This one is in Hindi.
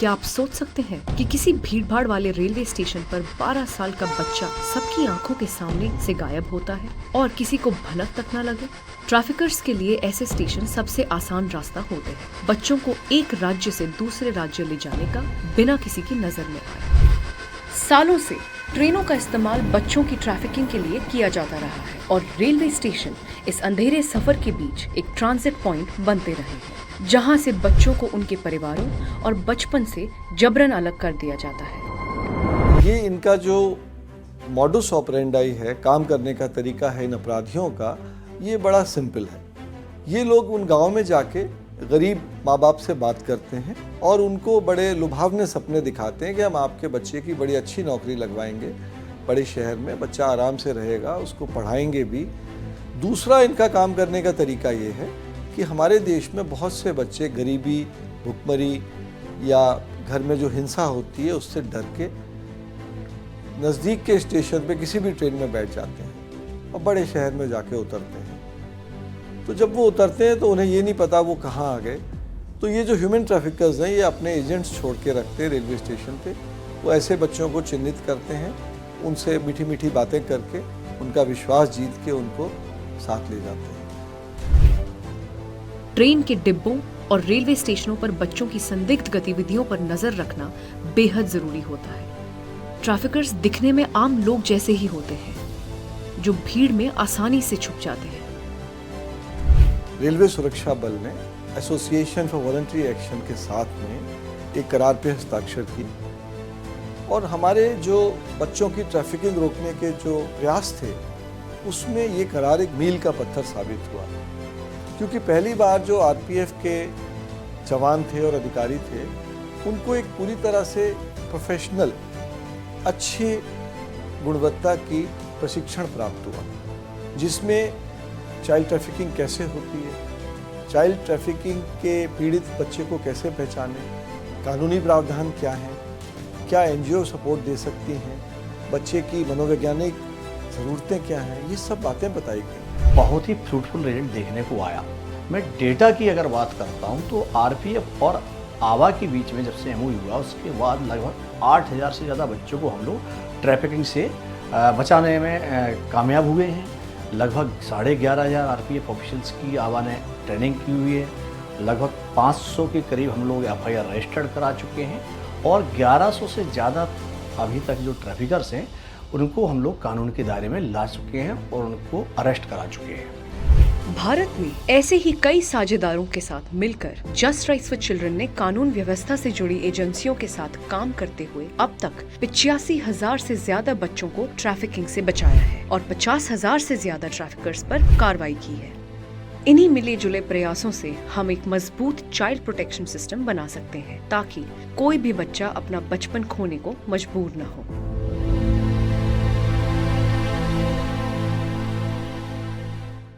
क्या आप सोच सकते हैं कि किसी भीड़भाड़ वाले रेलवे स्टेशन पर 12 साल का बच्चा सबकी आंखों के सामने से गायब होता है और किसी को भनक तक न लगे? ट्रैफिकर्स के लिए ऐसे स्टेशन सबसे आसान रास्ता होते हैं बच्चों को एक राज्य से दूसरे राज्य ले जाने का, बिना किसी की नजर में आए। सालों से ट्रेनों का इस्तेमाल बच्चों की ट्रैफिकिंग के लिए किया जाता रहा है और रेलवे स्टेशन इस अंधेरे सफर के बीच एक ट्रांजिट पॉइंट बनते रहे हैं, जहां से बच्चों को उनके परिवारों और बचपन से जबरन अलग कर दिया जाता है। ये इनका जो मॉडुस ऑपरेंडाई है, काम करने का तरीका है इन अपराधियों का, ये बड़ा सिंपल है। ये लोग उन गाँव में जाके गरीब माँ बाप से बात करते हैं और उनको बड़े लुभावने सपने दिखाते हैं कि हम आपके बच्चे की बड़ी अच्छी नौकरी लगवाएंगे, बड़े शहर में बच्चा आराम से रहेगा, उसको पढ़ाएंगे भी। दूसरा इनका काम करने का तरीका ये है कि हमारे देश में बहुत से बच्चे गरीबी, भुखमरी या घर में जो हिंसा होती है उससे डर के नज़दीक के स्टेशन पे किसी भी ट्रेन में बैठ जाते हैं और बड़े शहर में जाके उतरते हैं। तो जब वो उतरते हैं तो उन्हें ये नहीं पता वो कहाँ आ गए। तो ये जो ह्यूमन ट्रैफिकर्स हैं, ये अपने एजेंट्स छोड़ के रखते हैं रेलवे स्टेशन पे। वो ऐसे बच्चों को चिन्हित करते हैं, उनसे मीठी मीठी बातें करके उनका विश्वास जीत के उनको साथ ले जाते हैं। ट्रेन के डिब्बों और रेलवे स्टेशनों पर बच्चों की संदिग्ध गतिविधियों पर नजर रखना बेहद जरूरी होता है। ट्रैफिकर्स दिखने में आम लोग जैसे ही होते हैं, जो भीड़ में आसानी से छुप जाते हैं। रेलवे सुरक्षा बल ने एसोसिएशन फॉर वॉलंटरी एक्शन के साथ में एक करार पे हस्ताक्षर की और हमारे जो बच्चों की ट्रैफिकिंग रोकने के जो प्रयास थे उसमें ये करार एक मील का पत्थर साबित हुआ, क्योंकि पहली बार जो आरपीएफ के जवान थे और अधिकारी थे उनको एक पूरी तरह से प्रोफेशनल, अच्छी गुणवत्ता की प्रशिक्षण प्राप्त हुआ, जिसमें चाइल्ड ट्रैफिकिंग कैसे होती है, चाइल्ड ट्रैफिकिंग के पीड़ित बच्चे को कैसे पहचानें, कानूनी प्रावधान क्या है, क्या एनजीओ सपोर्ट दे सकती हैं, बच्चे की मनोवैज्ञानिक ज़रूरतें क्या हैं, ये सब बातें बताई गई। बहुत ही फ्रूटफुल रिजल्ट देखने को आया। मैं डेटा की अगर बात करता हूँ तो आरपीएफ और आवा के बीच में जब से एमओयू हुआ उसके बाद लगभग 8,000 से ज़्यादा बच्चों को हम लोग ट्रैफिकिंग से बचाने में कामयाब हुए हैं। लगभग 11,500 आरपीएफ ऑफिशियल्स की आवा ने ट्रेनिंग की हुई है। लगभग 500 के करीब हम लोग एफआईआर रजिस्टर्ड करा चुके हैं और 1100 से ज़्यादा अभी तक जो ट्रैफिकर्स हैं उनको हम लोग कानून के दायरे में ला चुके हैं और उनको अरेस्ट करा चुके हैं। भारत में ऐसे ही कई साझेदारों के साथ मिलकर जस्ट राइट्स फॉर चिल्ड्रन ने कानून व्यवस्था से जुड़ी एजेंसियों के साथ काम करते हुए अब तक 85,000 से ज्यादा बच्चों को ट्रैफिकिंग से बचाया है और 50,000 से ज्यादा ट्रैफिकर्स पर कार्रवाई की है। इन्हीं मिले जुले प्रयासों से हम एक मजबूत चाइल्ड प्रोटेक्शन सिस्टम बना सकते हैं ताकि कोई भी बच्चा अपना बचपन खोने को मजबूर न हो।